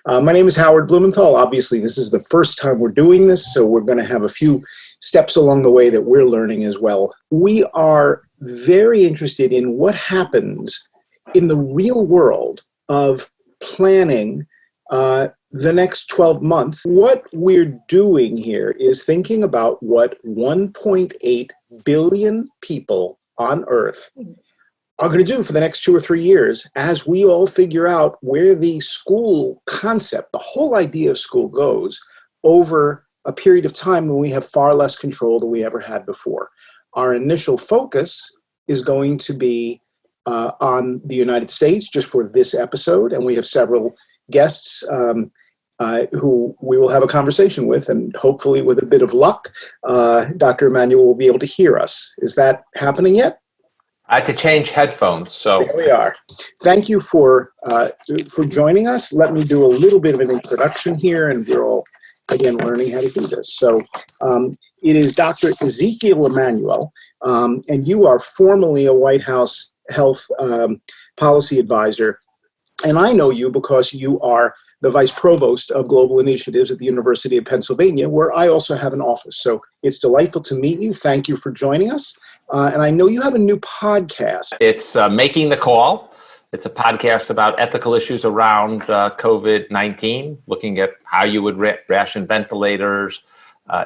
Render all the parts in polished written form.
My name is Howard Blumenthal. Obviously, this is the first time we're doing this, so we're going to have a few steps along the way that we're learning as well. We are very interested in what happens in the real world of planning the next 12 months. What we're doing here is thinking about what 1.8 billion people on Earth are going to do for the next 2 or 3 years as we all figure out where the school concept, the whole idea of school goes over a period of time when we have far less control than we ever had before. Our initial focus is going to be on the United States just for this episode, and we have several guests who we will have a conversation with, and hopefully with a bit of luck, Dr. Emanuel will be able to hear us. Is that happening yet? I had to change headphones, so. There we are. Thank you for joining us. Let me do a little bit of an introduction here, and we're all, again, learning how to do this. So it is Dr. Ezekiel Emanuel, and you are formerly a White House Health Policy Advisor. And I know you because you are the Vice Provost of Global Initiatives at the University of Pennsylvania, where I also have an office. So it's delightful to meet you. Thank you for joining us. And I know you have a new podcast. It's Making the Call. It's a podcast about ethical issues around COVID-19, looking at how you would ration ventilators,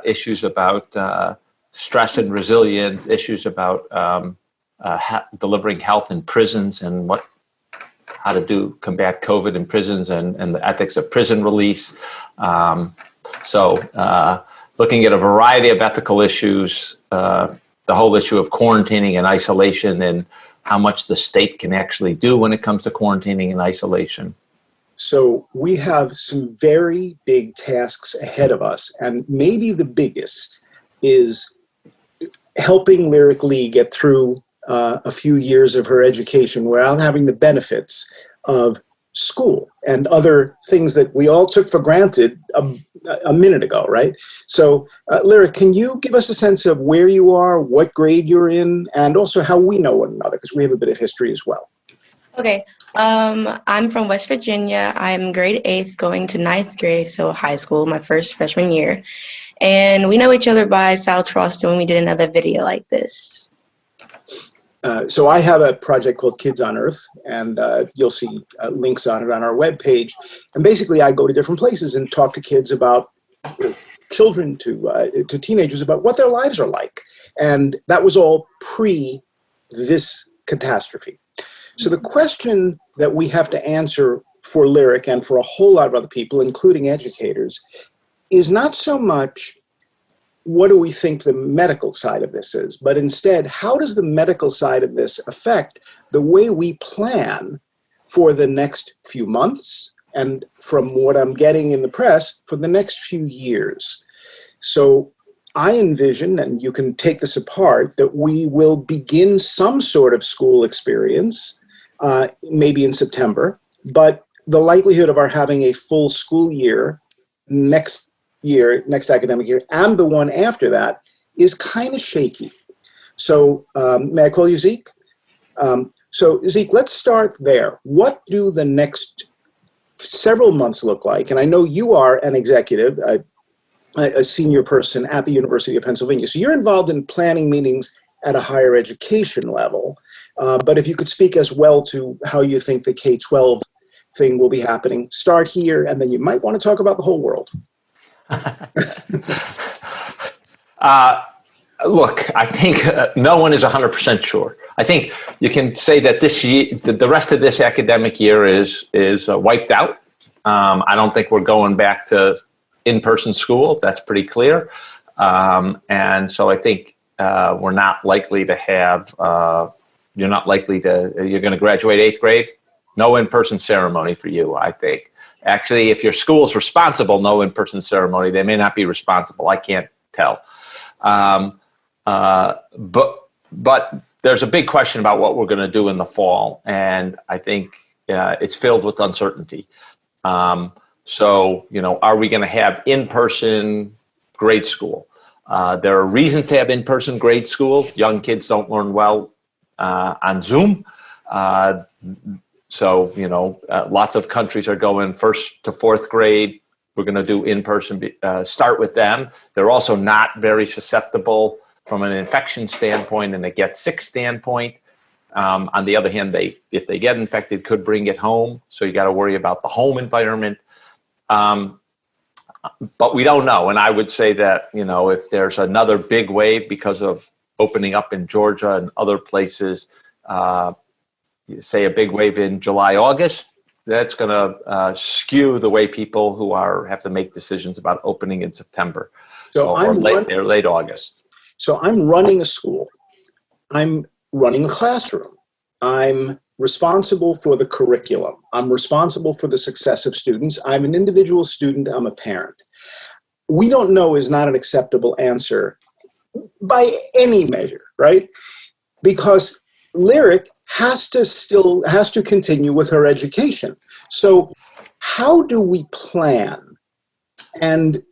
issues about stress and resilience, issues about delivering health in prisons and how to combat COVID in prisons and the ethics of prison release. So looking at a variety of ethical issues, the whole issue of quarantining and isolation and how much the state can actually do when it comes to quarantining and isolation. So we have some very big tasks ahead of us, and maybe the biggest is helping Lyric Lee get through a few years of her education without having the benefits of school and other things that we all took for granted a minute ago, right? So, Lyric, can you give us a sense of where you are, what grade you're in, and also how we know one another, because we have a bit of history as well. Okay. I'm from West Virginia. I'm grade 8th going to 9th grade, so high school, my first freshman year. And we know each other by Sal Trost when we did another video like this. So I have a project called Kids on Earth, and you'll see links on it on our webpage. And basically, I go to different places and talk to kids about children to teenagers about what their lives are like. And that was all pre this catastrophe. So the question that we have to answer for Lyric and for a whole lot of other people, including educators, is not so much what do we think the medical side of this is, but instead, how does the medical side of this affect the way we plan for the next few months, and from what I'm getting in the press, for the next few years? So I envision, and you can take this apart, that we will begin some sort of school experience, maybe in September, but the likelihood of our having a full school year next academic year, and the one after that is kind of shaky. So may I call you Zeke? So Zeke, let's start there. What do the next several months look like? And I know you are an executive, a senior person at the University of Pennsylvania. So you're involved in planning meetings at a higher education level. But if you could speak as well to how you think the K-12 thing will be happening, start here, and then you might want to talk about the whole world. Look, I think no one is 100% sure. I think you can say that this year, the rest of this academic year is wiped out. I don't think we're going back to in-person school. That's pretty clear. And so I think we're not likely to have, you're going to graduate 8th grade. No in-person ceremony for you, I think. Actually, if your school is responsible, no in-person ceremony. They may not be responsible. I can't tell. But there's a big question about what we're going to do in the fall, and I think it's filled with uncertainty. So, are we going to have in-person grade school? There are reasons to have in-person grade school. Young kids don't learn well on Zoom. So, lots of countries are going first to fourth grade. We're going to do in-person, start with them. They're also not very susceptible from an infection standpoint and a get sick standpoint. On the other hand, if they get infected, could bring it home. So you got to worry about the home environment. But we don't know. And I would say that, if there's another big wave because of opening up in Georgia and other places, say a big wave in July, August, that's going to skew the way people who have to make decisions about opening in September or late August. So I'm running a school. I'm running a classroom. I'm responsible for the curriculum. I'm responsible for the success of students. I'm an individual student. I'm a parent. We don't know is not an acceptable answer by any measure, right? Because Lyric has to continue with her education. So how do we plan? And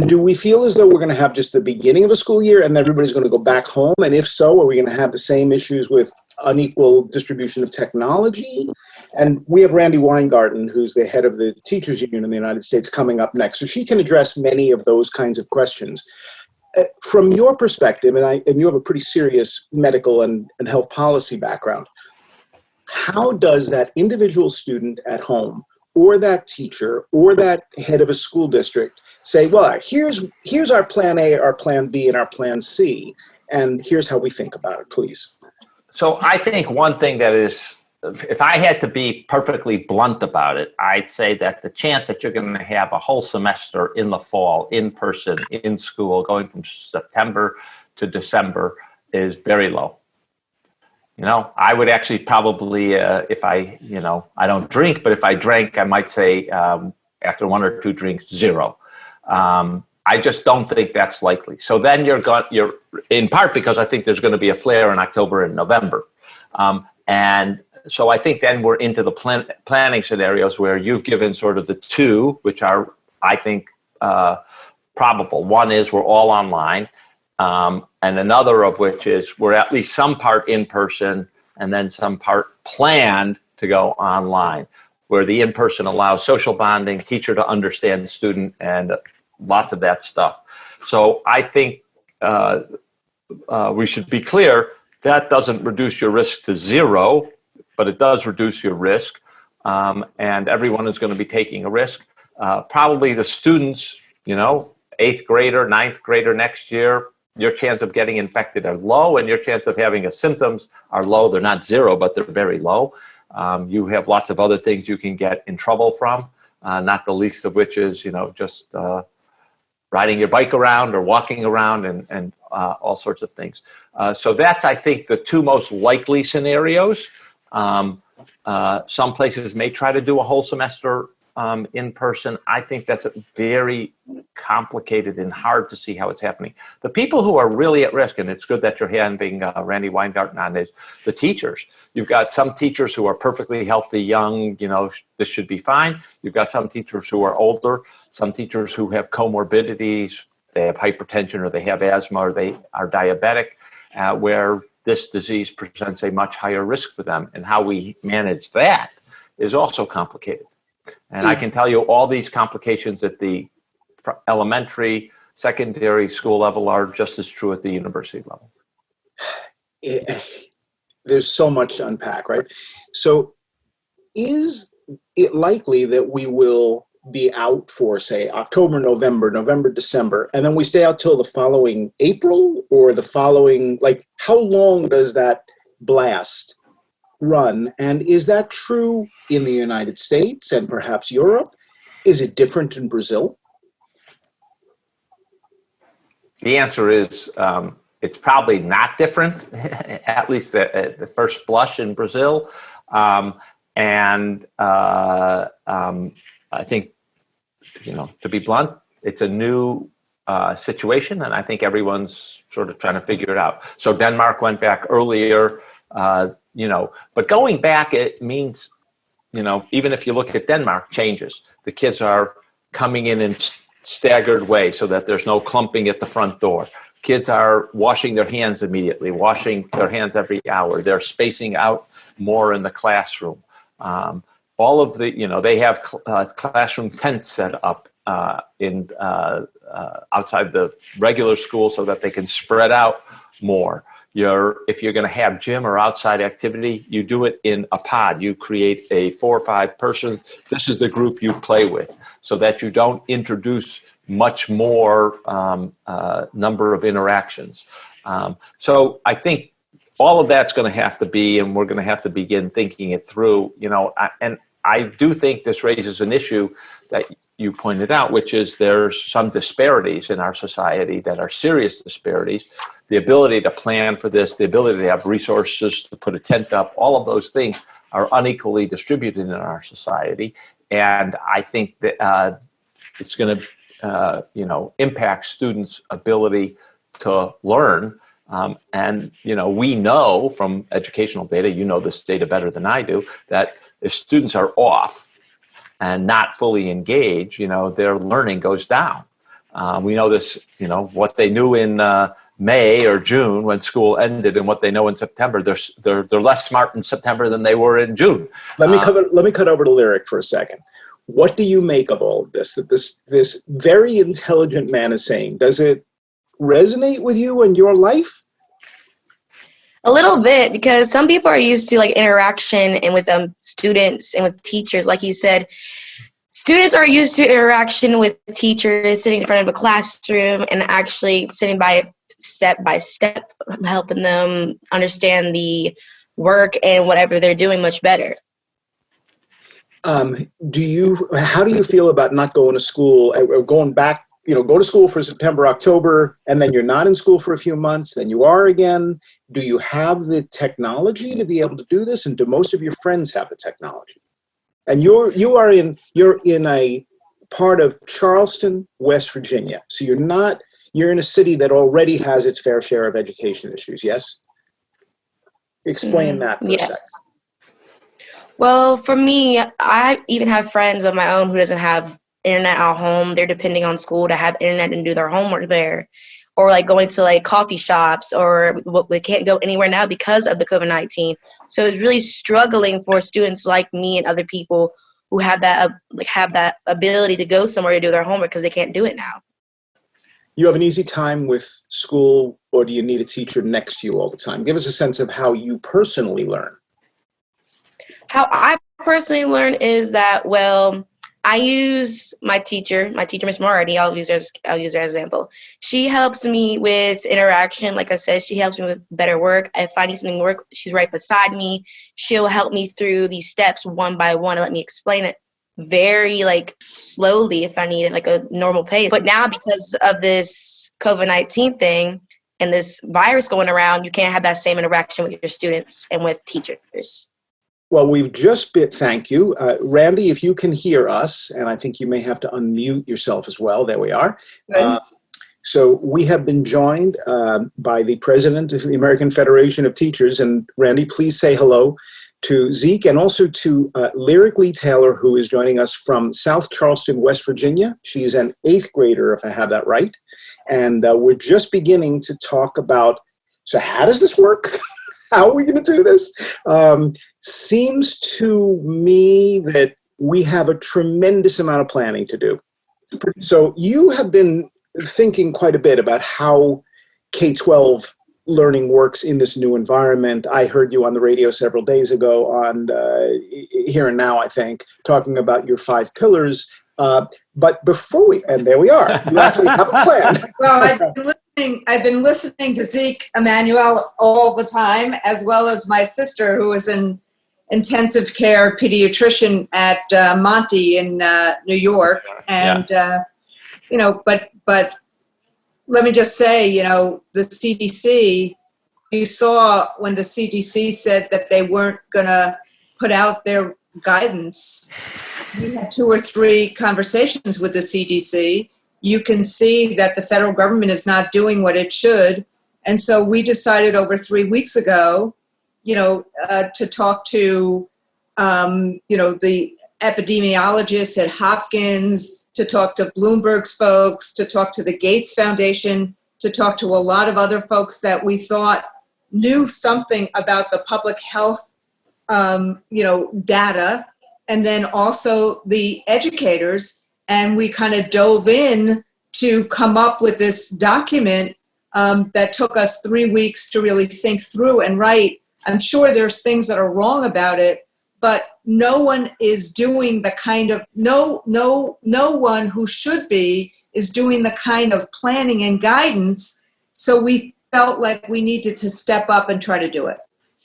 do we feel as though we're going to have just the beginning of a school year and everybody's going to go back home? And if so, are we going to have the same issues with unequal distribution of technology? And we have Randi Weingarten, who's the head of the Teachers Union in the United States, coming up next. So she can address many of those kinds of questions. From your perspective, and you have a pretty serious medical and health policy background, how does that individual student at home or that teacher or that head of a school district say, well, here's our plan A, our plan B, and our plan C, and here's how we think about it, please? So I think one thing that is, if I had to be perfectly blunt about it, I'd say that the chance that you're going to have a whole semester in the fall, in person, in school, going from September to December is very low. I would actually probably, if I don't drink, but if I drank, I might say after one or two drinks, 0. I just don't think that's likely. So then you're in part because I think there's going to be a flare in October and November. And so I think then we're into the planning scenarios where you've given sort of the two, which are, I think, probable. One is we're all online, and another of which is we're at least some part in person and then some part planned to go online, where the in-person allows social bonding, teacher to understand the student, and lots of that stuff. So I think we should be clear, that doesn't reduce your risk to 0, but it does reduce your risk, and everyone is going to be taking a risk. Probably the students, 8th grader, 9th grader next year, your chance of getting infected are low, and your chance of having symptoms are low. They're not 0, but they're very low. You have lots of other things you can get in trouble from, not the least of which is, just riding your bike around or walking around and all sorts of things. So that's, I think, the two most likely scenarios. Some places may try to do a whole semester in person. I think that's very complicated and hard to see how it's happening. The people who are really at risk, and it's good that you're having Randi Weingarten on, is the teachers. You've got some teachers who are perfectly healthy, young, this should be fine. You've got some teachers who are older, some teachers who have comorbidities, they have hypertension or they have asthma or they are diabetic, where this disease presents a much higher risk for them. And how we manage that is also complicated. And I can tell you all these complications at the elementary, secondary school level are just as true at the university level. There's so much to unpack, right? So is it likely that we will be out for, say, October, November, December, and then we stay out till the following April or the following, how long does that blast run? And is that true in the United States and perhaps Europe? Is it different in Brazil? The answer is it's probably not different, at least at the first blush in Brazil. And I think, to be blunt, it's a new situation, and I think everyone's sort of trying to figure it out. So Denmark went back earlier, but going back, it means, even if you look at Denmark, changes. The kids are coming in staggered way so that there's no clumping at the front door. Kids are washing their hands immediately, washing their hands every hour. They're spacing out more in the classroom. All of the, they have classroom tents set up outside the regular school so that they can spread out more. If you're going to have gym or outside activity, you do it in a pod. You create a 4 or 5 person. This is the group you play with, so that you don't introduce much more number of interactions. So I think all of that's going to have to be, and we're going to have to begin thinking it through. And I do think this raises an issue that you pointed out, which is there's some disparities in our society that are serious disparities. The ability to plan for this, the ability to have resources to put a tent up, all of those things are unequally distributed in our society. And I think that it's going to, impact students' ability to learn. And we know from educational data, this data better than I do, that if students are off and not fully engaged, their learning goes down. We know this, what they knew in May or June when school ended and what they know in September, they're less smart in September than they were in June. Let me cut over to Lyric for a second. What do you make of all of this, that this very intelligent man is saying? Does it resonate with you and your life? A little bit, because some people are used to like interaction and with students and with teachers. Like you said, students are used to interaction with teachers, sitting in front of a classroom and actually sitting by step, helping them understand the work and whatever they're doing much better. How do you feel about not going to school or going back, go to school for September, October, and then you're not in school for a few months, then you are again? Do you have the technology to be able to do this? And do most of your friends have the technology? And you're in a part of Charleston, West Virginia. So you're in a city that already has its fair share of education issues, yes? Explain that for a second. Well, for me, I even have friends of my own who doesn't have internet at home. They're depending on school to have internet and do their homework there. Or like going to like coffee shops, or we can't go anywhere now because of the COVID-19. So it's really struggling for students like me and other people who have that ability to go somewhere to do their homework because they can't do it now. You have an easy time with school, or do you need a teacher next to you all the time? Give us a sense of how you personally learn. How I personally learn is that, I use my teacher, Miss Moretti. I'll use her as an example. She helps me with interaction. Like I said, she helps me with better work. If I need something to work, she's right beside me. She'll help me through these steps one by one and let me explain it very slowly if I need it, like a normal pace. But now because of this COVID-19 thing and this virus going around, you can't have that same interaction with your students and with teachers. Well, thank you. Randi, if you can hear us, and I think you may have to unmute yourself as well. There we are. So we have been joined by the president of the American Federation of Teachers. And Randi, please say hello to Zeke and also to Lyric Lee Taylor, who is joining us from South Charleston, West Virginia. She's an 8th grader, if I have that right. And we're just beginning to talk about, so how does this work? How are we going to do this? Seems to me that we have a tremendous amount of planning to do. So you have been thinking quite a bit about how K-12 learning works in this new environment. I heard you on the radio several days ago on Here and Now, I think, talking about your 5 pillars. But before and there we are, you actually have a plan. Well, I've been listening to Zeke Emanuel all the time, as well as my sister, who is an intensive care pediatrician at Monty in New York. And, but let me just say, the CDC, you saw when the CDC said that they weren't going to put out their guidance. We had 2 or 3 conversations with the CDC. You can see that the federal government is not doing what it should. And so we decided over 3 weeks ago, to talk to, the epidemiologists at Hopkins, to talk to Bloomberg's folks, to talk to the Gates Foundation, to talk to a lot of other folks that we thought knew something about the public health data, and then also the educators. And we kind of dove in to come up with this document that took us 3 weeks to really think through and write. I'm sure there's things that are wrong about it, but no one is doing the kind of, no one who should be is doing the kind of planning and guidance. So we felt like we needed to step up and try to do it.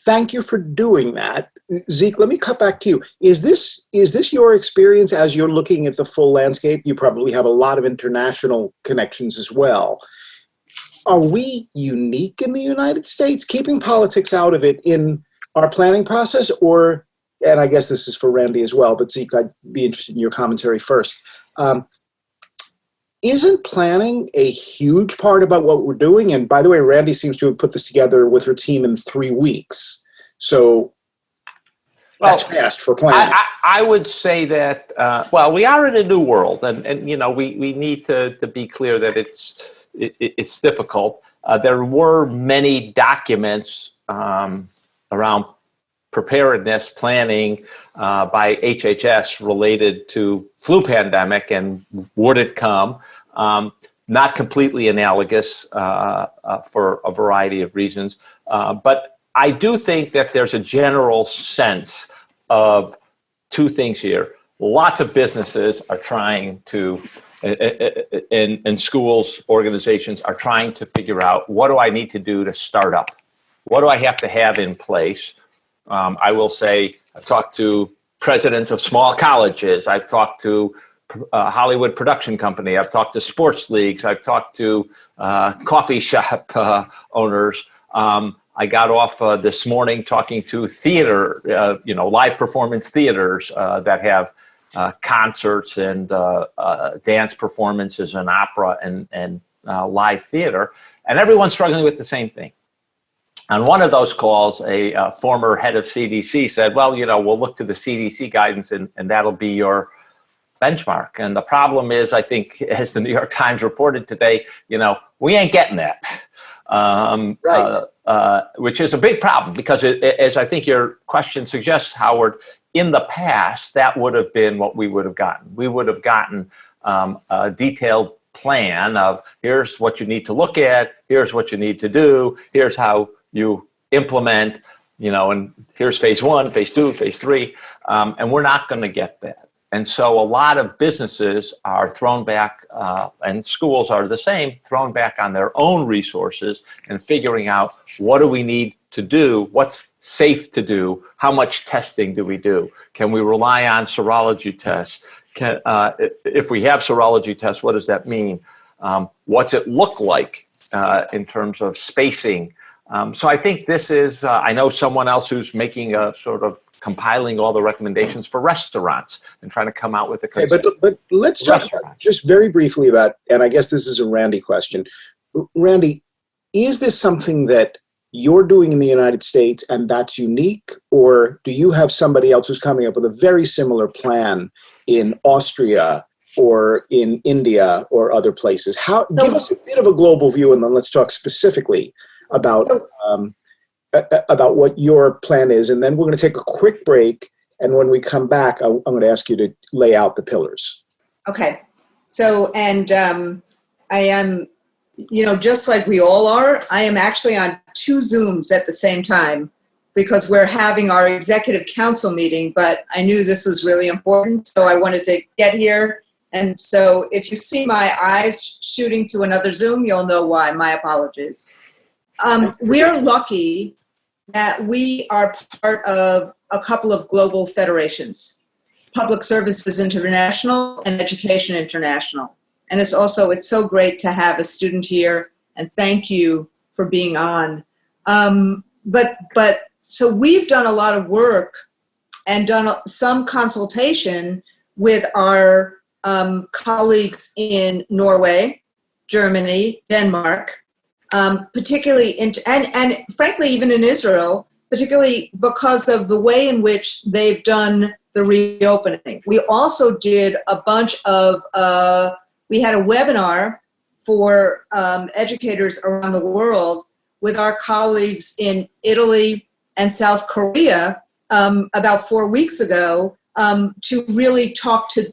Thank you for doing that. Zeke, let me cut back to you. Is this your experience as you're looking at the full landscape? You probably have a lot of international connections as well. Are we unique in the United States, keeping politics out of it in our planning process? Or, and I guess this is for Randi as well, but Zeke, I'd be interested in your commentary first. Isn't planning a huge part about what we're doing? And by the way, Randi seems to have put this together with her team in 3 weeks. So that's fast for planning. I would say that, we are in a new world, and we need to be clear that it's difficult. There were many documents around preparedness planning by HHS related to flu pandemic and would it come, not completely analogous for a variety of reasons. But I do think that there's a general sense of two things here. Lots of businesses are trying to, and schools, organizations are trying to figure out, what do I need to do to start up? What do I have to have in place? I will say, I've talked to presidents of small colleges. I've talked to Hollywood production company. I've talked to sports leagues. I've talked to coffee shop owners. I got off this morning talking to theater, live performance theaters that have concerts and dance performances and opera and live theater. And everyone's struggling with the same thing. On one of those calls, a former head of CDC said, well, we'll look to the CDC guidance and that'll be your benchmark. And the problem is, I think, as the New York Times reported today, we ain't getting that. Right. Which is a big problem because, as I think your question suggests, Howard, in the past, that would have been what we would have gotten. We would have gotten a detailed plan of here's what you need to look at, here's what you need to do, here's how you implement, and here's phase 1, phase 2, phase 3, and we're not going to get that. And so a lot of businesses are thrown back, and schools are the same, thrown back on their own resources and figuring out, what do we need to do? What's safe to do? How much testing do we do? Can we rely on serology tests? If we have serology tests, what does that mean? What's it look like in terms of spacing? So I think this is, I know someone else who's making a sort of compiling all the recommendations for restaurants and trying to come out with a consensus. Okay, but let's talk about, just very briefly about, and I guess this is a Randi question. Randi, is this something that you're doing in the United States and that's unique, or do you have somebody else who's coming up with a very similar plan in Austria or in India or other places? Give us a bit of a global view, and then let's talk specifically about what your plan is, and then we're going to take a quick break, and when we come back, I'm going to ask you to lay out the pillars. Okay. So, and I am, just like we all are, I am actually on 2 Zooms at the same time because we're having our executive council meeting, but I knew this was really important, so I wanted to get here. And so if you see my eyes shooting to another Zoom, you'll know why. My apologies. We're lucky that we are part of a couple of global federations, Public Services International and Education International. And it's so great to have a student here, and thank you for being on. So we've done a lot of work and done some consultation with our colleagues in Norway, Germany, Denmark, particularly and frankly even in Israel, particularly because of the way in which they've done the reopening. We also did a bunch of we had a webinar for educators around the world with our colleagues in Italy and South Korea about 4 weeks ago to really talk to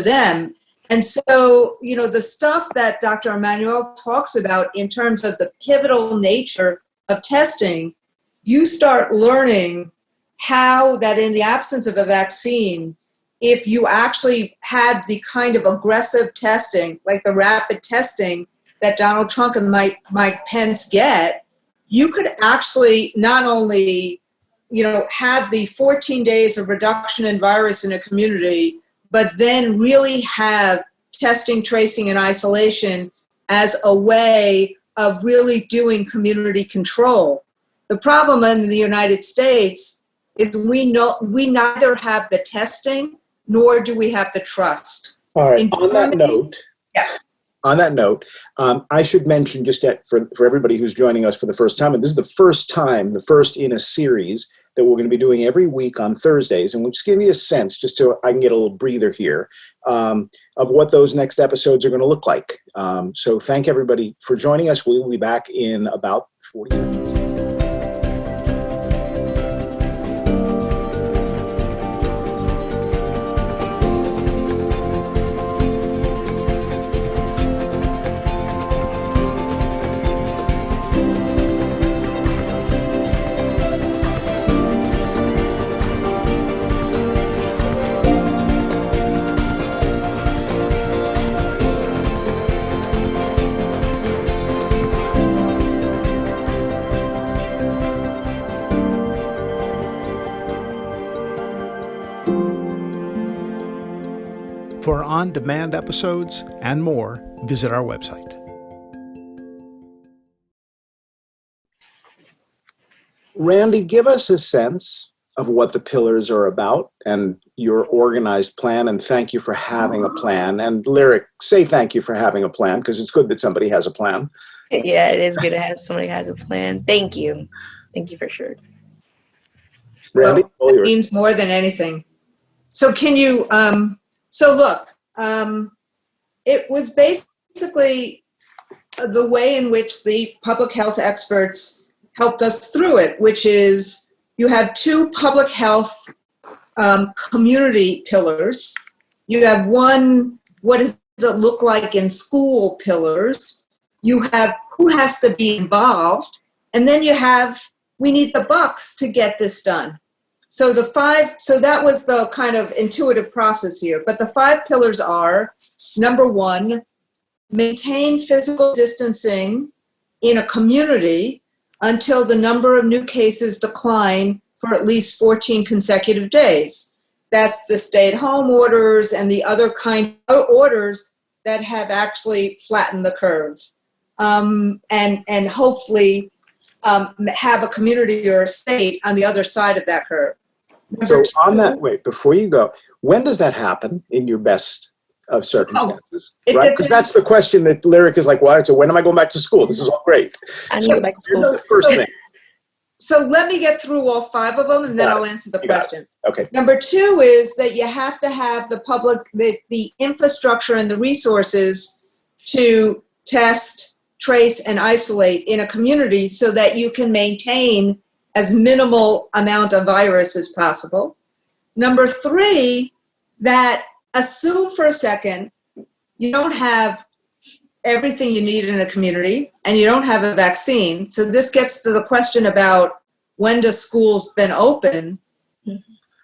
them. And so, you know, the stuff that Dr. Emanuel talks about in terms of the pivotal nature of testing, you start learning how that in the absence of a vaccine, if you actually had the kind of aggressive testing, like the rapid testing that Donald Trump and Mike Pence get, you could actually not only, you know, have the 14 days of reduction in virus in a community, but then really have testing, tracing, and isolation as a way of really doing community control. The problem in the United States is we neither have the testing nor do we have the trust. All right. On that note, I should mention just for everybody who's joining us for the first time, and this is the first in a series that we're going to be doing every week on Thursdays, and we'll just give you a sense, just so I can get a little breather here, of what those next episodes are going to look like. So thank everybody for joining us. We will be back in about 40 minutes. For on-demand episodes and more, visit our website. Randi, give us a sense of what the pillars are about and your organized plan, and thank you for having a plan. And Lyric, say thank you for having a plan, because it's good that somebody has a plan. Yeah, it is good to have somebody who has a plan. Thank you. Thank you for sure. Randi, well, it means more than anything. So can you, so look, it was basically the way in which the public health experts helped us through it, which is you have two public health community pillars. You have one, what does it look like in school pillars. You have who has to be involved. And then you have, we need the bucks to get this done. So that was the kind of intuitive process here. But the 5 pillars are, number 1, maintain physical distancing in a community until the number of new cases decline for at least 14 consecutive days. That's the stay-at-home orders and the other kind of orders that have actually flattened the curve. And hopefully have a community or a state on the other side of that curve. So on that, wait, before you go, when does that happen in your best of circumstances? Right? Because that's the question that Lyric is like, well, so when am I going back to school? This is all great. I need to go back to school. The first thing. So let me get through all 5 of them and then I'll answer the question. Okay. Number 2 is that you have to have the public, the infrastructure and the resources to test, trace, and isolate in a community so that you can maintain as minimal amount of virus as possible. Number 3, that assume for a second you don't have everything you need in a community and you don't have a vaccine. So this gets to the question about when do schools then open?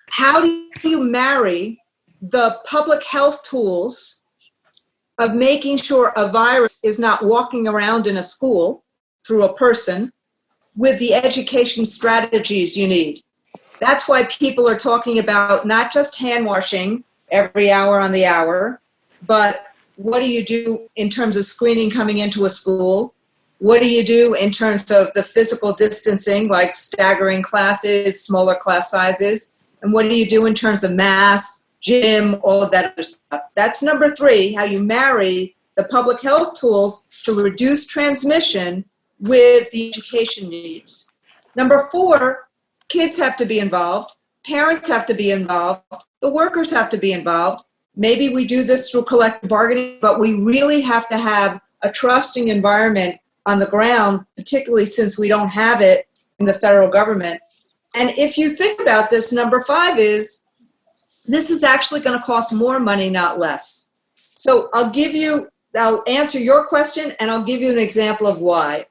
How do you marry the public health tools of making sure a virus is not walking around in a school through a person with the education strategies you need? That's why people are talking about not just hand washing every hour on the hour, but what do you do in terms of screening coming into a school? What do you do in terms of the physical distancing, like staggering classes, smaller class sizes? And what do you do in terms of masks, gym, all of that other stuff? That's number 3, how you marry the public health tools to reduce transmission with the education needs. Number 4, kids have to be involved, parents have to be involved, the workers have to be involved. Maybe we do this through collective bargaining, but we really have to have a trusting environment on the ground, particularly since we don't have it in the federal government. And if you think about this, number 5 is, this is actually going to cost more money, not less. So I'll answer your question, and I'll give you an example of why.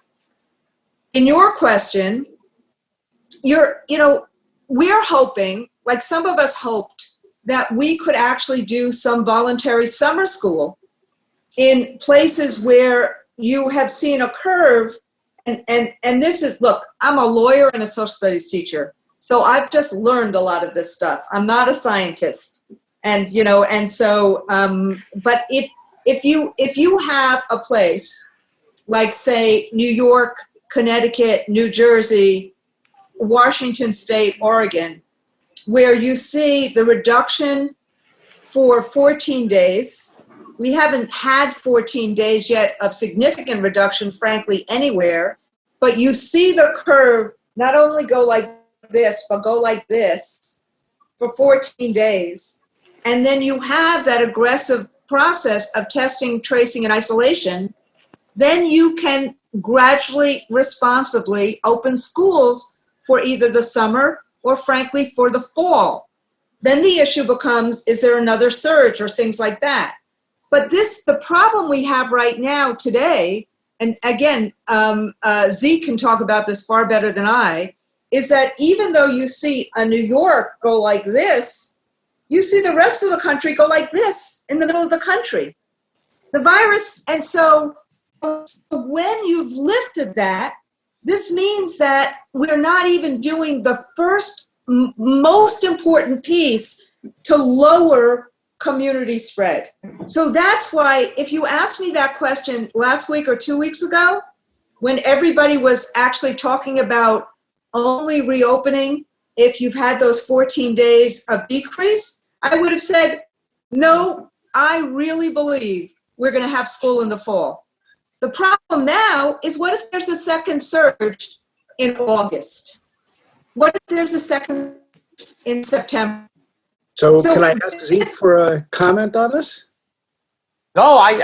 In your question, we're hoping, like some of us hoped, that we could actually do some voluntary summer school in places where you have seen a curve. And this is, look, I'm a lawyer and a social studies teacher, so I've just learned a lot of this stuff. I'm not a scientist. And, but if you have a place like, say, New York, Connecticut, New Jersey, Washington State, Oregon, where you see the reduction for 14 days, we haven't had 14 days yet of significant reduction, frankly, anywhere, but you see the curve not only go like this, but go like this for 14 days. And then you have that aggressive process of testing, tracing, and isolation. Then you can gradually, responsibly open schools for either the summer or, frankly, for the fall. Then the issue becomes, is there another surge or things like that? But the problem we have right now today, and again, Zeke can talk about this far better than I, is that even though you see a New York go like this, you see the rest of the country go like this in the middle of the country. The virus, and so when you've lifted that, this means that we're not even doing the first most important piece to lower community spread. So that's why, if you asked me that question last week or 2 weeks ago, when everybody was actually talking about only reopening if you've had those 14 days of decrease, I would have said, no, I really believe we're going to have school in the fall. The problem now is, what if there's a second surge in August? What if there's a second in September? So can I ask Zeke for a comment on this? No, I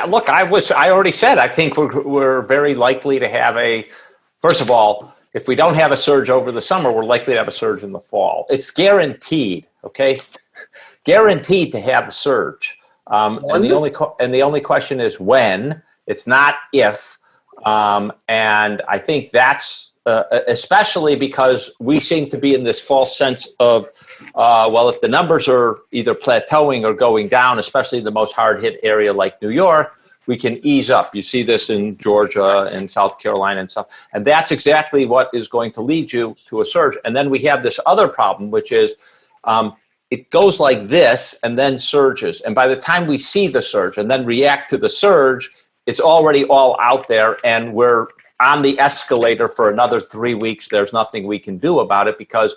already said, I think we're very likely to have first of all, if we don't have a surge over the summer, we're likely to have a surge in the fall. It's guaranteed, okay? Guaranteed to have a surge. And the only question is when. It's not if. And I think that's especially because we seem to be in this false sense of, well, if the numbers are either plateauing or going down, especially in the most hard-hit area like New York, we can ease up. You see this in Georgia and South Carolina and stuff. And that's exactly what is going to lead you to a surge. And then we have this other problem, which is it goes like this and then surges. And by the time we see the surge and then react to the surge, it's already all out there, and we're on the escalator for another 3 weeks. There's nothing we can do about it, because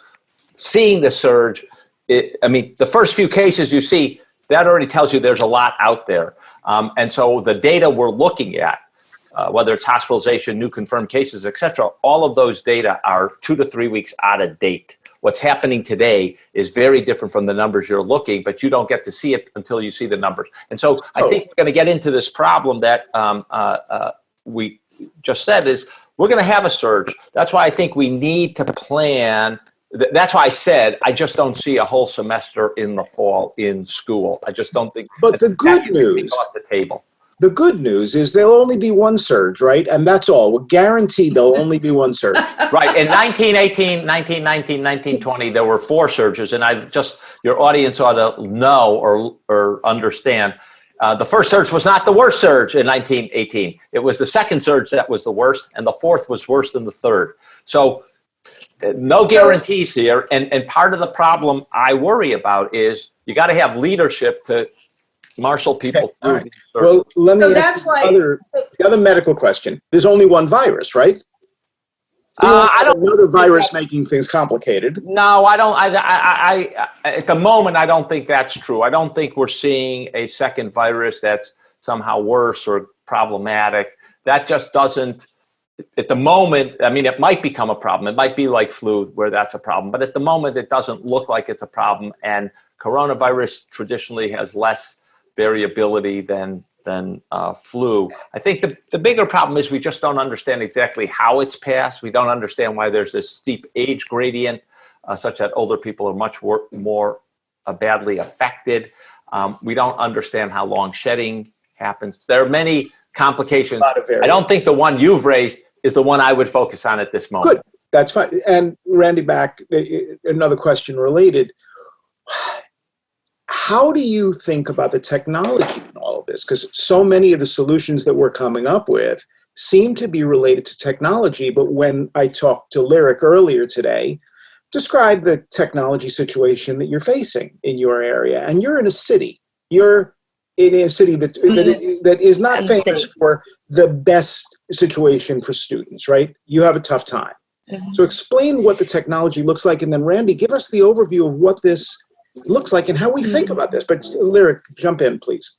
seeing the surge, the first few cases you see, that already tells you there's a lot out there. And so the data we're looking at, whether it's hospitalization, new confirmed cases, et cetera, all of those data are 2 to 3 weeks out of date. What's happening today is very different from the numbers you're looking, but you don't get to see it until you see the numbers. And so I think we're going to get into this problem that we just said, is we're going to have a surge. That's why I think we need to plan. That's why I said I just don't see a whole semester in the fall in school. I just don't think. But the good news, off the table. The good news is there'll only be one surge, right? And that's all. We're guaranteed there'll only be one surge. Right. In 1918, 1919, 1920, there were 4 surges. And your audience ought to know or understand. The first surge was not the worst surge in 1918. It was the second surge that was the worst, and the fourth was worse than the third. So no guarantees here. And part of the problem I worry about is you got to have leadership to marshal people through. Right. Well, let me ask the other medical question. There's only one virus, right? I don't know the virus making things complicated. No, I don't. I at the moment, I don't think that's true. I don't think we're seeing a second virus that's somehow worse or problematic. That just doesn't, at the moment, it might become a problem. It might be like flu where that's a problem. But at the moment, it doesn't look like it's a problem. And coronavirus traditionally has less variability than flu. I think the bigger problem is we just don't understand exactly how it's passed. We don't understand why there's this steep age gradient. such that older people are much more badly affected. We don't understand how long shedding happens. There are many complications. I don't think the one you've raised is the one I would focus on at this moment. Good, that's fine. And Randy, back, another question related. How do you think about the technology in all of this? Because so many of the solutions that we're coming up with seem to be related to technology, but when I talked to Lyric earlier today, describe the technology situation that you're facing in your area. And you're in a city. You're in a city that is not famous for the best situation for students, right? You have a tough time. Mm-hmm. So explain what the technology looks like, and then Randy, give us the overview of what this looks like and how we think about this. But Lyric, jump in, please.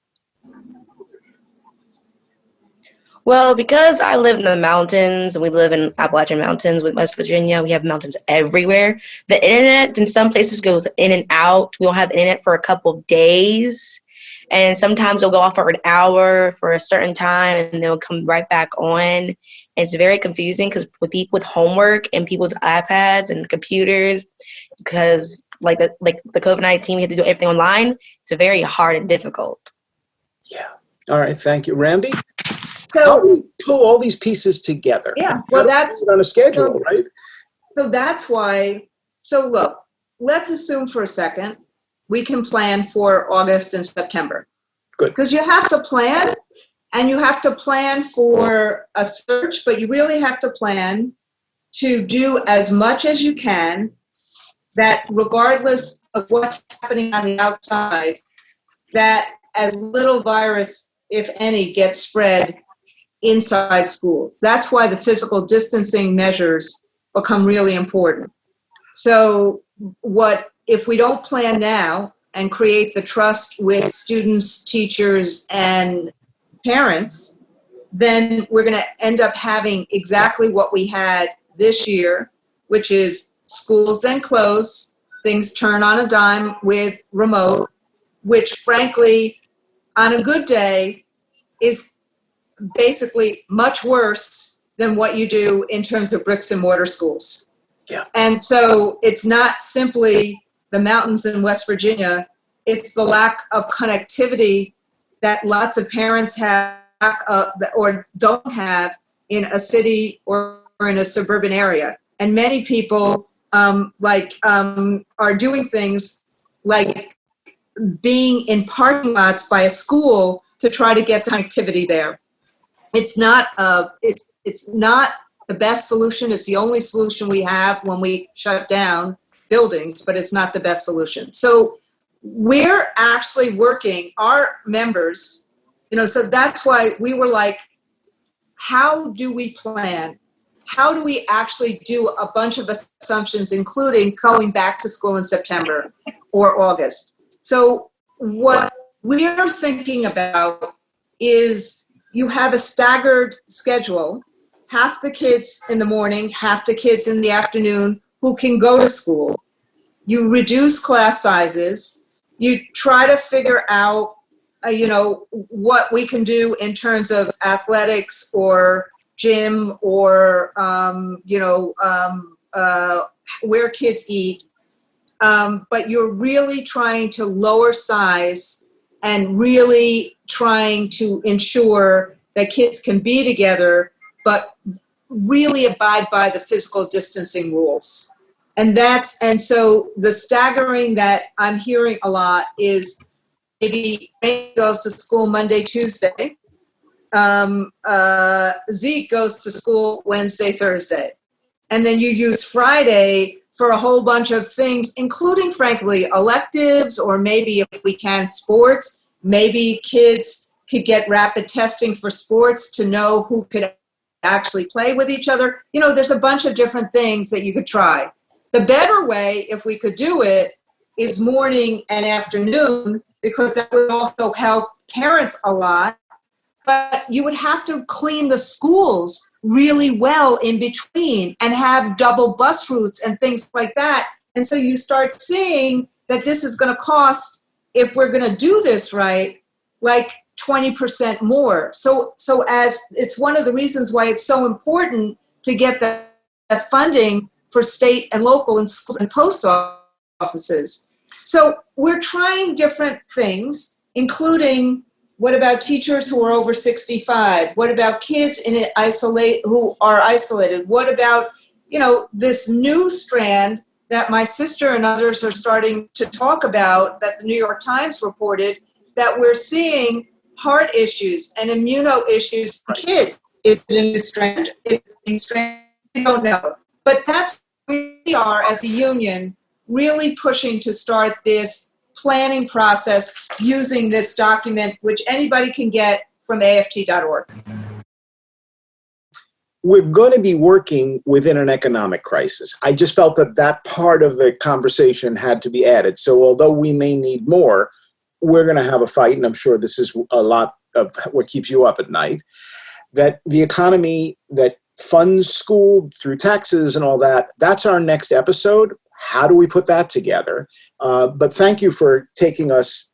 Well, because I live in the mountains, we live in Appalachian Mountains with West Virginia, we have mountains everywhere. The internet in some places goes in and out. We don't have internet for a couple of days. And sometimes it'll go off for an hour for a certain time and then it'll come right back on. And it's very confusing because with people with homework and people with iPads and computers, because like the COVID-19, we have to do everything online. It's very hard and difficult. Yeah. All right. Thank you. Randy? So, how do we pull all these pieces together? Yeah, well, that's on a schedule, right? So that's why. So look, let's assume for a second we can plan for August and September. Good. Because you have to plan, and you have to plan for a search, but you really have to plan to do as much as you can, that regardless of what's happening on the outside, that as little virus, if any, gets spread inside schools. That's why the physical distancing measures become really important. So if we don't plan now and create the trust with students, teachers, and parents, then we're going to end up having exactly what we had this year, which is schools then close, things turn on a dime with remote, which frankly, on a good day, is basically much worse than what you do in terms of bricks and mortar schools. Yeah. And so it's not simply the mountains in West Virginia, it's the lack of connectivity that lots of parents have or don't have in a city or in a suburban area. And many people are doing things like being in parking lots by a school to try to get connectivity there. It's not it's not the best solution. It's the only solution we have when we shut down buildings, but it's not the best solution. So we're actually working, our members, so that's why we were like, how do we plan? How do we actually do a bunch of assumptions, including going back to school in September or August? So what we're thinking about is you have a staggered schedule, half the kids in the morning, half the kids in the afternoon who can go to school. You reduce class sizes. You try to figure out, what we can do in terms of athletics or gym or, where kids eat. But you're really trying to lower size and really trying to ensure that kids can be together, but really abide by the physical distancing rules. And so the staggering that I'm hearing a lot is maybe goes to school Monday, Tuesday. Zeke goes to school Wednesday, Thursday. And then you use Friday for a whole bunch of things, including, frankly, electives, or maybe if we can, sports. Maybe kids could get rapid testing for sports to know who could actually play with each other. There's a bunch of different things that you could try. The better way, if we could do it, is morning and afternoon, because that would also help parents a lot. But you would have to clean the schools really well in between and have double bus routes and things like that. And so you start seeing that this is going to cost, if we're going to do this right, like 20% more. So as it's one of the reasons why it's so important to get the funding for state and local and schools and post offices. So we're trying different things, including what about teachers who are over 65? What about kids who are isolated? What about, this new strand that my sister and others are starting to talk about, that the New York Times reported, that we're seeing heart issues and immuno issues in kids. Is it a new strand? Is it a new strand? We don't know. But that's where we are as a union, really pushing to start this planning process using this document, which anybody can get from aft.org. We're going to be working within an economic crisis. I just felt that part of the conversation had to be added. So although we may need more, we're going to have a fight, and I'm sure this is a lot of what keeps you up at night, that the economy that funds school through taxes and all that, that's our next episode. How do we put that together? But thank you for taking us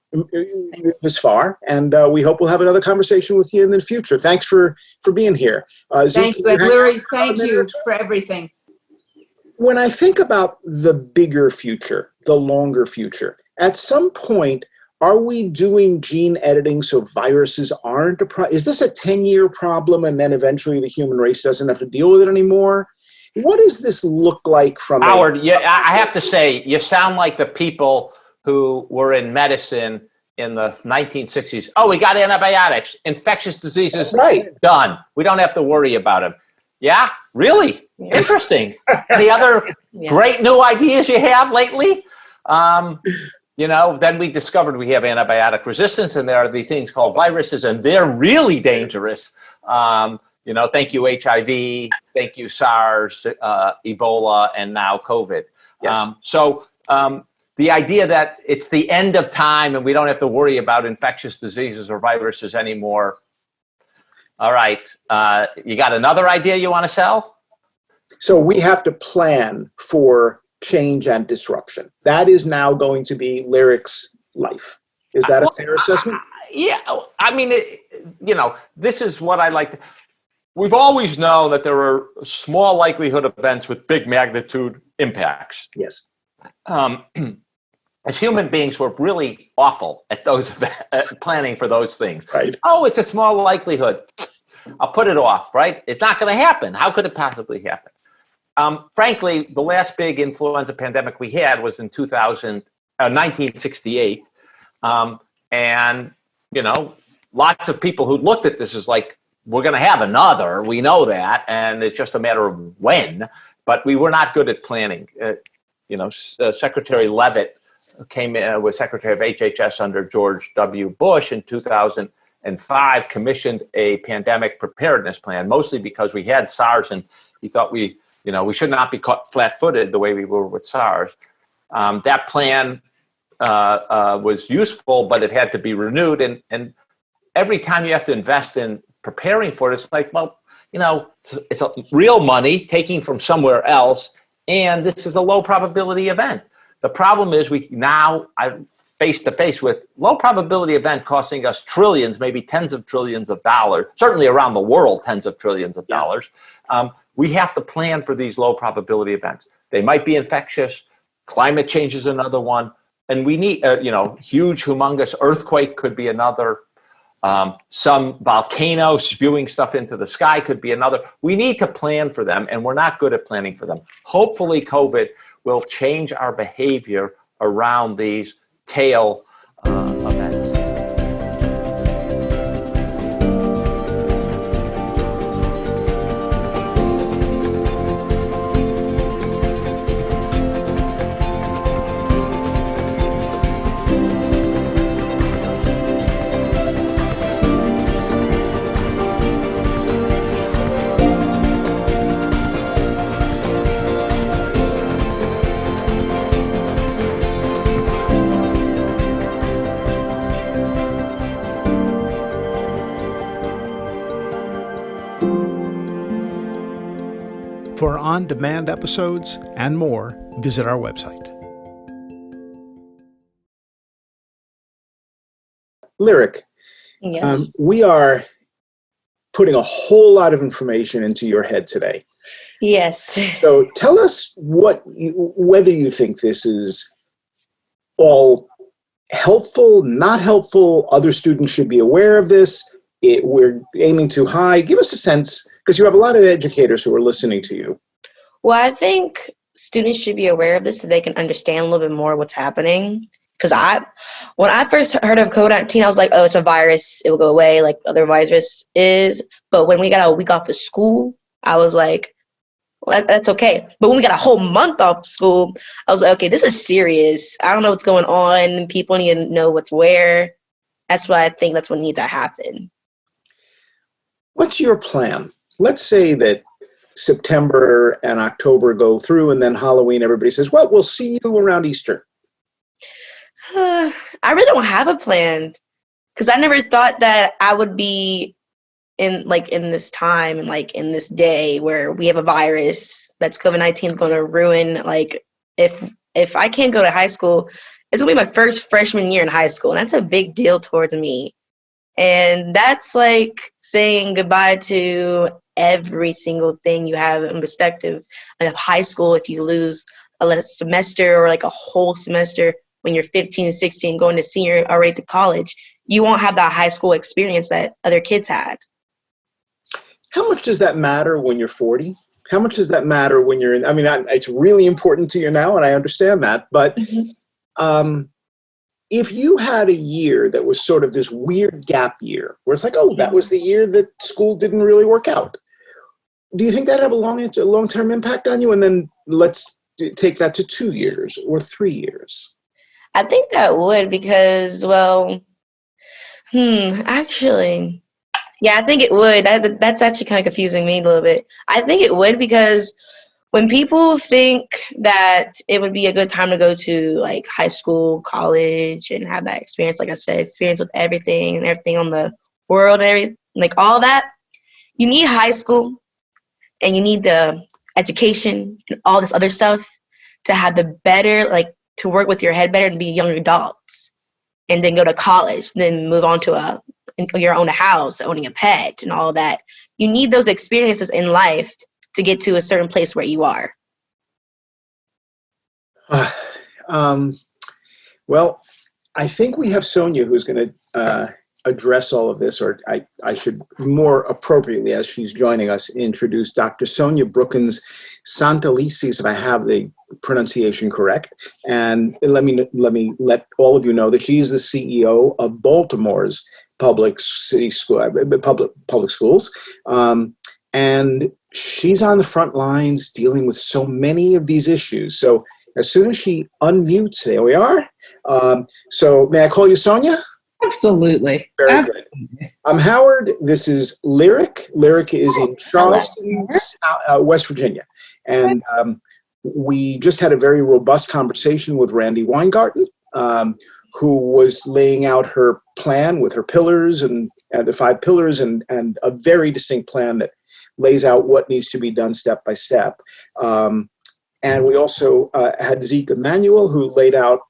this far, and we hope we'll have another conversation with you in the future. Thanks for being here. Thank you, and Larry, thank you for everything. When I think about the bigger future, the longer future, at some point, are we doing gene editing so viruses aren't a problem? Is this a 10-year problem, and then eventually the human race doesn't have to deal with it anymore? What does this look like from Howard? I have to say, you sound like the people who were in medicine in the 1960s. Oh, we got antibiotics, infectious diseases, right, done. We don't have to worry about them. Yeah, really? Yeah. Interesting. Any other great new ideas you have lately? Then we discovered we have antibiotic resistance, and there are the things called viruses, and they're really dangerous. Thank you, HIV, thank you, SARS, Ebola, and now COVID. Yes. The idea that it's the end of time and we don't have to worry about infectious diseases or viruses anymore. All right. You got another idea you want to sell? So we have to plan for change and disruption. That is now going to be Lyric's life. Is that a fair assessment? Yeah. I mean, this is what I like. We've always known that there are small likelihood events with big magnitude impacts. Yes. As human beings, we're really awful at planning for those things. Right. Oh, it's a small likelihood. I'll put it off, right? It's not going to happen. How could it possibly happen? Frankly, the last big influenza pandemic we had was in 1968. And, lots of people who looked at this as like, we're going to have another. We know that. And it's just a matter of when. But we were not good at planning. Secretary Levitt was Secretary of HHS under George W. Bush in 2005, commissioned a pandemic preparedness plan, mostly because we had SARS and he thought we should not be caught flat-footed the way we were with SARS. That plan was useful, but it had to be renewed. And every time you have to invest in preparing for it, it's like, it's a real money taking from somewhere else, and this is a low probability event. The problem is I'm face to face with low probability event costing us trillions, maybe tens of trillions of dollars, certainly around the world, tens of trillions of dollars. We have to plan for these low probability events. They might be infectious. Climate change is another one. And we need, huge, humongous earthquake could be another. Some volcano spewing stuff into the sky could be another. We need to plan for them, and we're not good at planning for them. Hopefully, COVID will change our behavior around these tail events. For on-demand episodes and more, visit our website. Lyric, Yes. we are putting a whole lot of information into your head today. Yes. So tell us whether you think this is all helpful, not helpful, other students should be aware of this, we're aiming too high. Give us a sense, because you have a lot of educators who are listening to you. Well, I think students should be aware of this so they can understand a little bit more what's happening. Because when I first heard of COVID-19, I was like, oh, it's a virus. It will go away like other virus is. But when we got a week off of school, I was like, well, that's okay. But when we got a whole month off school, I was like, okay, this is serious. I don't know what's going on. People need to know what's where. That's why I think that's what needs to happen. What's your plan? Let's say that September and October go through, and then Halloween, everybody says, well, we'll see you around Easter. I really don't have a plan, because I never thought that I would be in this time and in this day where we have a virus that's COVID-19 is going to ruin. If I can't go to high school, it's going to be my first freshman year in high school, and that's a big deal towards me. And that's like saying goodbye to every single thing you have in perspective of high school. If you lose a semester or a whole semester when you're 15, 16, going to senior or right to college, you won't have that high school experience that other kids had. How much does that matter when you're 40? How much does that matter when you're in? I mean, it's really important to you now, and I understand that. But if you had a year that was sort of this weird gap year, where it's like, oh, that was the year that school didn't really work out, do you think that'd have a long-term impact on you? And then let's take that to 2 years or 3 years. I think that would, because, actually, yeah, I think it would. That's actually kind of confusing me a little bit. I think it would, because when people think that it would be a good time to go to high school, college, and have that experience, like I said, experience with everything and everything on the world and everything, all that, you need high school and you need the education and all this other stuff to have the better, to work with your head better and be young adults, and then go to college, then move on to your own house, owning a pet and all of that. You need those experiences in life to get to a certain place where you are. Well, I think we have Sonya who's going to address all of this, or I should more appropriately, as she's joining us, introduce Dr. Sonya Brookins Santoli, if I have the pronunciation correct. And let me let all of you know that she is the CEO of Baltimore's public schools. And she's on the front lines dealing with so many of these issues. So as soon as she unmutes, there we are. So may I call you Sonya? Absolutely. Very good. I'm Howard. This is Lyric. Lyric is in Charleston, West Virginia. And we just had a very robust conversation with Randi Weingarten, who was laying out her plan with her pillars and the 5 pillars and a very distinct plan that lays out what needs to be done step by step. And we also had Emanuel, who laid out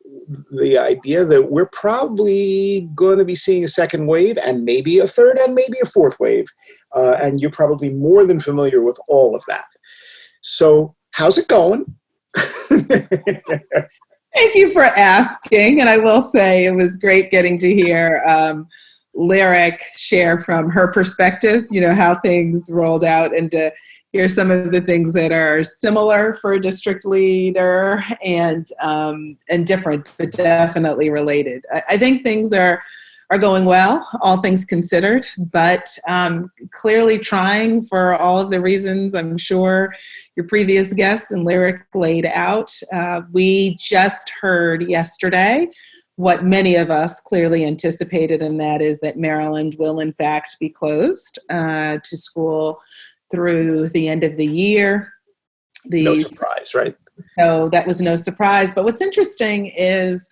the idea that we're probably going to be seeing a second wave and maybe a third and maybe a fourth wave. And you're probably more than familiar with all of that. So how's it going? Thank you for asking. And I will say it was great getting to hear Lyric share from her perspective, how things rolled out, and to hear some of the things that are similar for a district leader and different, but definitely related. I think things are going well, all things considered, but clearly trying for all of the reasons I'm sure your previous guests and Lyric laid out. We just heard yesterday what many of us clearly anticipated, and that is that Maryland will in fact be closed to school through the end of the year. No surprise, right? So that was no surprise. But what's interesting is,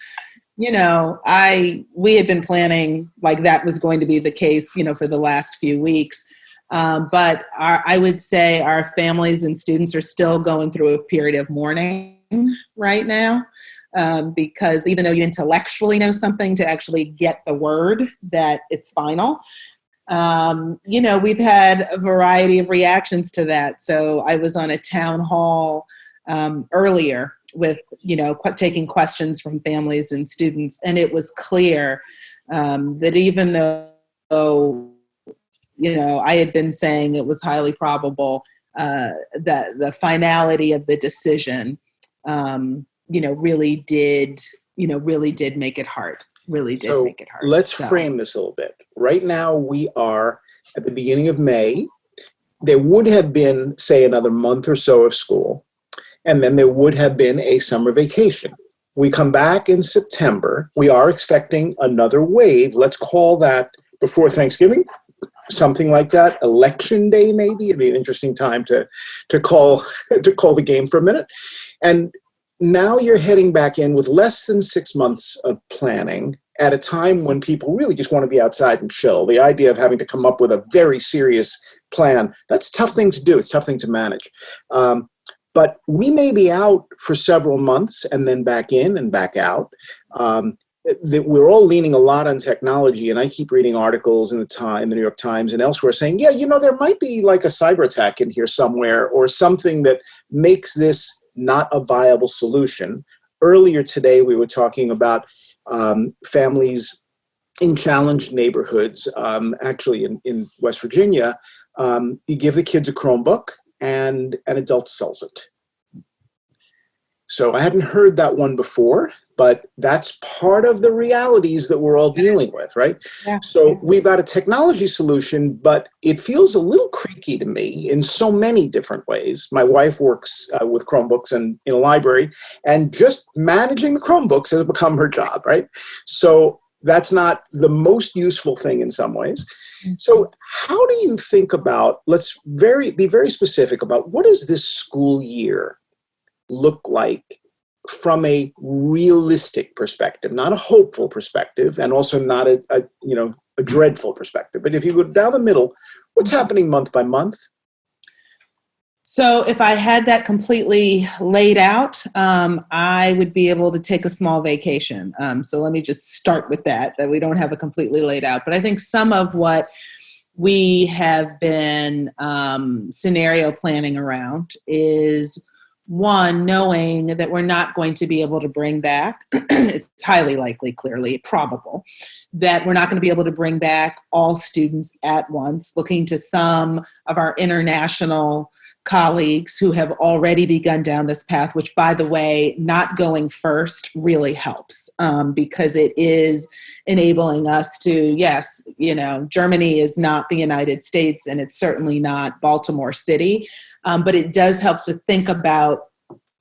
we had been planning like that was going to be the case, for the last few weeks. But I would say our families and students are still going through a period of mourning right now. Because even though you intellectually know something, to actually get the word that it's final We've had a variety of reactions to that. So I was on a town hall earlier with, taking questions from families and students, and it was clear that even though, I had been saying it was highly probable that the finality of the decision, really did make it hard. Really did make it hard. Let's frame this a little bit. Right now, we are at the beginning of May. There would have been, say, another month or so of school, and then there would have been a summer vacation. We come back in September. We are expecting another wave. Let's call that before Thanksgiving, something like that. Election day, maybe. It'd be an interesting time to call the game for a minute. And now you're heading back in with less than 6 months of planning at a time when people really just want to be outside and chill. The idea of having to come up with a very serious plan, that's a tough thing to do. It's a tough thing to manage. But we may be out for several months and then back in and back out. We're all leaning a lot on technology, and I keep reading articles in the New York Times and elsewhere saying, there might be like a cyber attack in here somewhere or something that makes this not a viable solution. Earlier today, we were talking about families in challenged neighborhoods. Actually, in West Virginia, you give the kids a Chromebook and an adult sells it. So I hadn't heard that one before, but that's part of the realities that we're all dealing with, right? Yeah. So we've got a technology solution, but it feels a little creaky to me in so many different ways. My wife works with Chromebooks and in a library, and just managing the Chromebooks has become her job, right? So that's not the most useful thing in some ways. So how do you think about, let's be very specific about what does this school year look like from a realistic perspective, not a hopeful perspective, and also not a dreadful perspective. But if you go down the middle, what's happening month by month? So if I had that completely laid out, I would be able to take a small vacation. So let me just start with that we don't have it completely laid out. But I think some of what we have been scenario planning around is, one, knowing that we're not going to be able to bring back, it's highly likely, clearly, probable, that we're not going to be able to bring back all students at once, looking to some of our international colleagues who have already begun down this path, which, by the way, not going first really helps because it is enabling us to, yes, Germany is not the United States and it's certainly not Baltimore City, but it does help to think about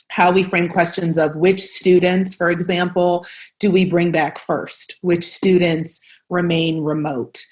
how we frame questions of which students, for example, do we bring back first? Which students remain remote?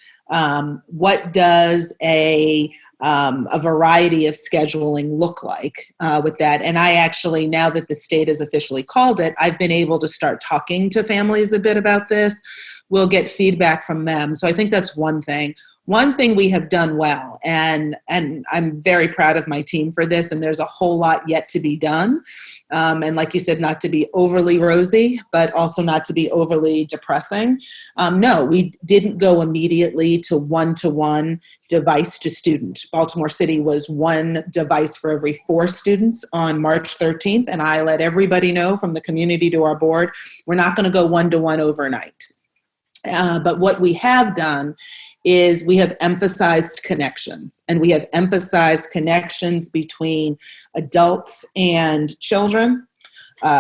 What does a variety of scheduling look like with that? And I actually, now that the state has officially called it, I've been able to start talking to families a bit about this. We'll get feedback from them. So I think that's one thing. One thing we have done well, and I'm very proud of my team for this, and there's a whole lot yet to be done. And like you said, not to be overly rosy, but also not to be overly depressing. No, we didn't go immediately to one-to-one device to student. Baltimore City was 1 device for every 4 students on March 13th, and I let everybody know from the community to our board, we're not going to go one-to-one overnight. But what we have done is we have emphasized connections, and we have emphasized connections between adults and children,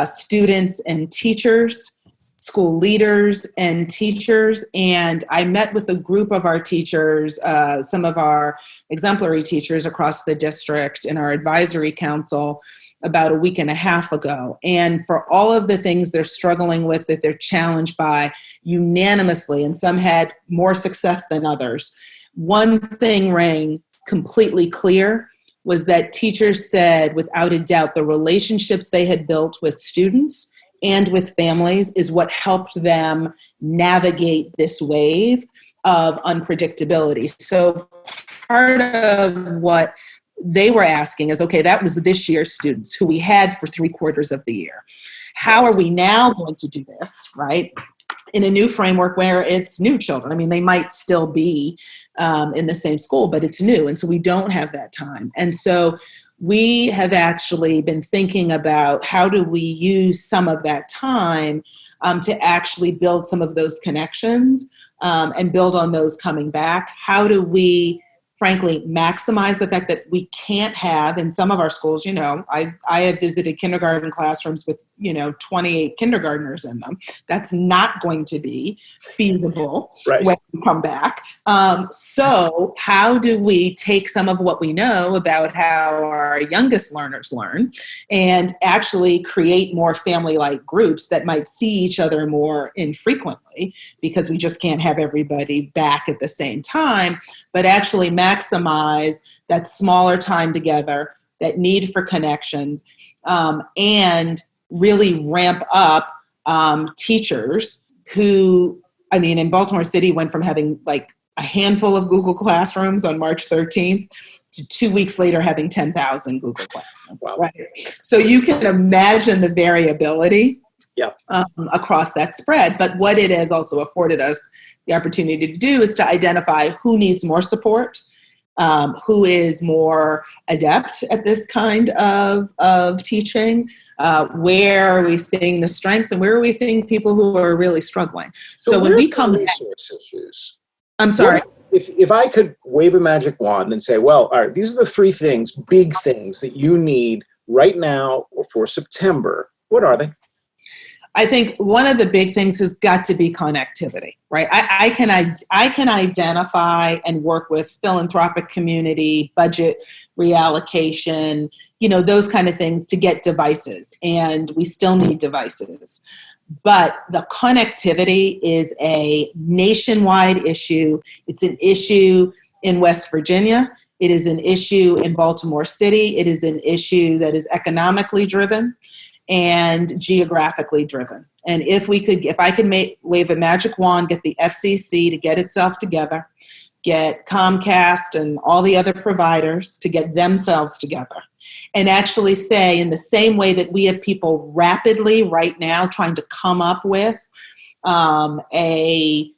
students and teachers, school leaders and teachers. And I met with a group of our teachers, some of our exemplary teachers across the district in our advisory council about a week and a half ago. And for all of the things they're struggling with, that they're challenged by unanimously, and some had more success than others, one thing rang completely clear was that teachers said, without a doubt, the relationships they had built with students and with families is what helped them navigate this wave of unpredictability. So part of what they were asking is, okay, that was this year's students who we had for 3/4 of the year. How are we now going to do this, right? in a new framework where it's new children. I mean, they might still be in the same school, but it's new. And so we don't have that time. And so we have actually been thinking about how do we use some of that time to actually build some of those connections and build on those coming back. How do we, frankly, maximize the fact that we can't have in some of our schools, you know, I have visited kindergarten classrooms with, 28 kindergartners in them. That's not going to be feasible when we come back. So how do we take some of what we know about how our youngest learners learn and actually create more family-like groups that might see each other more infrequently, because we just can't have everybody back at the same time, but actually maximize that smaller time together, that need for connections, and really ramp up teachers who, I mean, in Baltimore City went from having like a handful of Google Classrooms on March 13th to 2 weeks later having 10,000 Google Classrooms. Wow. Right? So you can imagine the variability across that spread. But what it has also afforded us the opportunity to do is to identify who needs more support, who is more adept at this kind of teaching, where are we seeing the strengths and where are we seeing people who are really struggling. So when we come back, I'm sorry. If I could wave a magic wand and say, well, all right, these are the three things, big things that you need right now or for September, what are they? I think one of the big things has got to be connectivity, right? I can identify and work with philanthropic community, budget reallocation, those kind of things to get devices, and we still need devices. But the connectivity is a nationwide issue. It's an issue in West Virginia. It is an issue in Baltimore City. It is an issue that is economically driven and geographically driven. And if I could wave a magic wand, get the FCC to get itself together, get Comcast and all the other providers to get themselves together, and actually say, in the same way that we have people rapidly right now trying to come up with a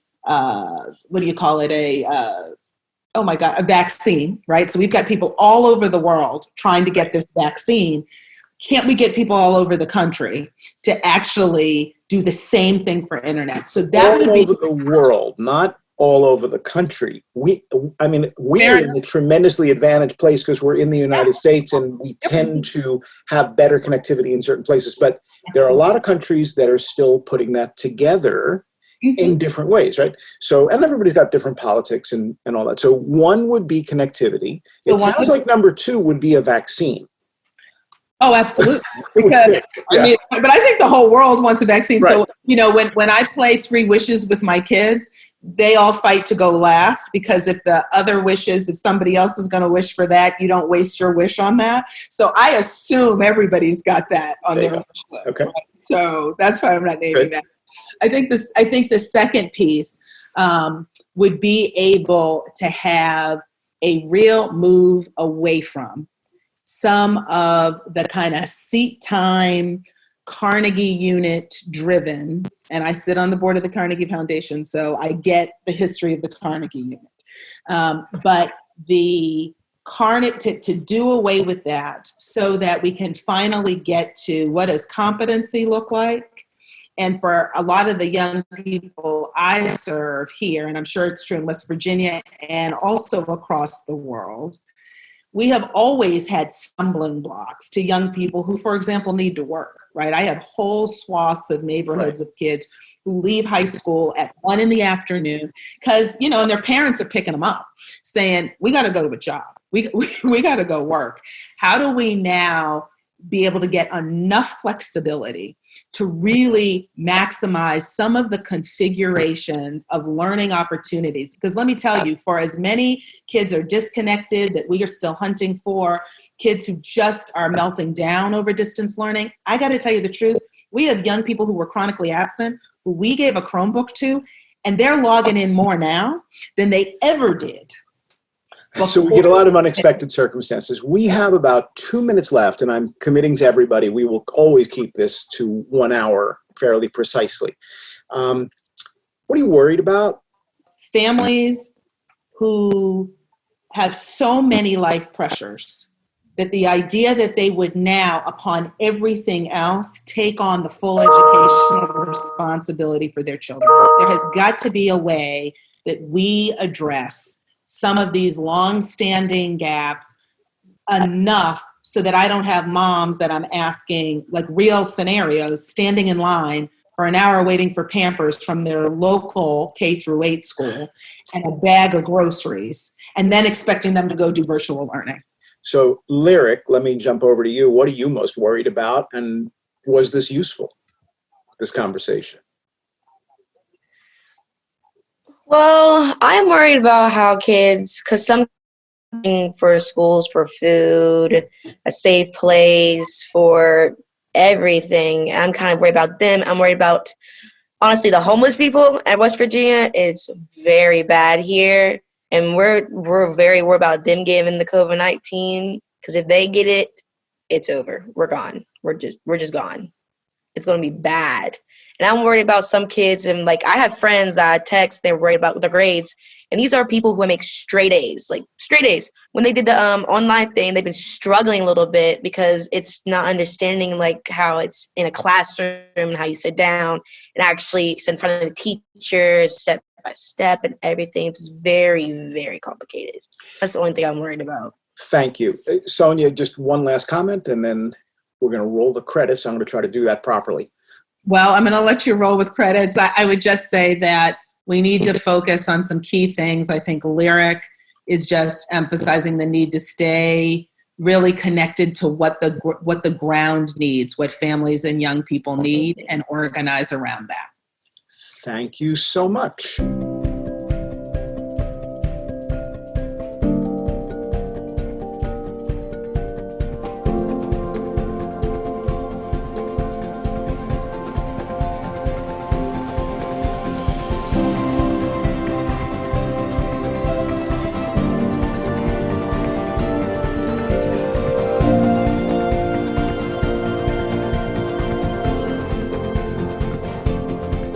vaccine, right? So we've got people all over the world trying to get this vaccine. Can't we get people all over the country to actually do the same thing for internet? So that would be all over the world, not all over the country. We're in a tremendously advantaged place because we're in the United States and we tend to have better connectivity in certain places. But there are a lot of countries that are still putting that together in different ways, right? So, and everybody's got different politics and all that. So one would be connectivity. So it sounds like number two would be a vaccine. Oh, absolutely. Because but I think the whole world wants a vaccine. Right. So, when I play Three Wishes with my kids, they all fight to go last, because if the other wishes, if somebody else is going to wish for that, you don't waste your wish on that. So I assume everybody's got that on their wish list. Okay. Right? So that's why I'm not naming that. I think the second piece would be able to have a real move away from some of the kind of seat time, Carnegie unit driven, and I sit on the board of the Carnegie Foundation, so I get the history of the Carnegie unit. But to do away with that so that we can finally get to what does competency look like. And for a lot of the young people I serve here, and I'm sure it's true in West Virginia and also across the world, we have always had stumbling blocks to young people who, for example, need to work, right? I have whole swaths of neighborhoods of kids who leave high school at 1 PM because, and their parents are picking them up saying, we got to go to a job. We got to go work. How do we now be able to get enough flexibility to really maximize some of the configurations of learning opportunities? Because let me tell you, for as many kids are disconnected that we are still hunting for, kids who just are melting down over distance learning, I got to tell you the truth, we have young people who were chronically absent who we gave a Chromebook to, and they're logging in more now than they ever did. So we get a lot of unexpected circumstances. We have about 2 minutes left, and I'm committing to everybody, we will always keep this to 1 hour fairly precisely. What are you worried about? Families who have so many life pressures that the idea that they would now, upon everything else, take on the full educational responsibility for their children. There has got to be a way that we address some of these long-standing gaps enough so that I don't have moms that I'm asking, like real scenarios, standing in line for an hour waiting for Pampers from their local K-8 school and a bag of groceries, and then expecting them to go do virtual learning. So, Lyric, let me jump over to you. What are you most worried about? And was this useful, this conversation? Well, I'm worried about how kids, because some for schools, for food, a safe place, for everything. I'm kind of worried about them. I'm worried about, honestly, the homeless people at West Virginia. It's very bad here. And we're very worried about them getting the COVID-19, because if they get it, it's over. We're gone. We're just gone. It's going to be bad. And I'm worried about some kids, and like I have friends that I text, they're worried about their grades. And these are people who make straight A's, like straight A's. When they did the online thing, they've been struggling a little bit because it's not understanding like how it's in a classroom and how you sit down and actually sit in front of the teacher, step by step and everything. It's very, very complicated. That's the only thing I'm worried about. Thank you. Sonya, just one last comment, and then we're going to roll the credits. I'm going to try to do that properly. Well, I'm going to let you roll with credits. I would just say that we need to focus on some key things. I think Lyric is just emphasizing the need to stay really connected to what the ground needs, what families and young people need, and organize around that. Thank you so much.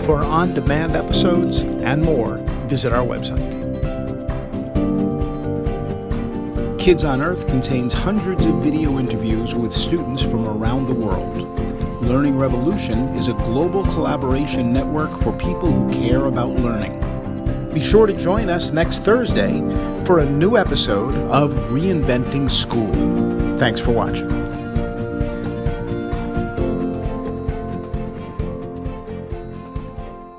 For on-demand episodes and more, visit our website. Kids on Earth contains hundreds of video interviews with students from around the world. Learning Revolution is a global collaboration network for people who care about learning. Be sure to join us next Thursday for a new episode of Reinventing School. Thanks for watching.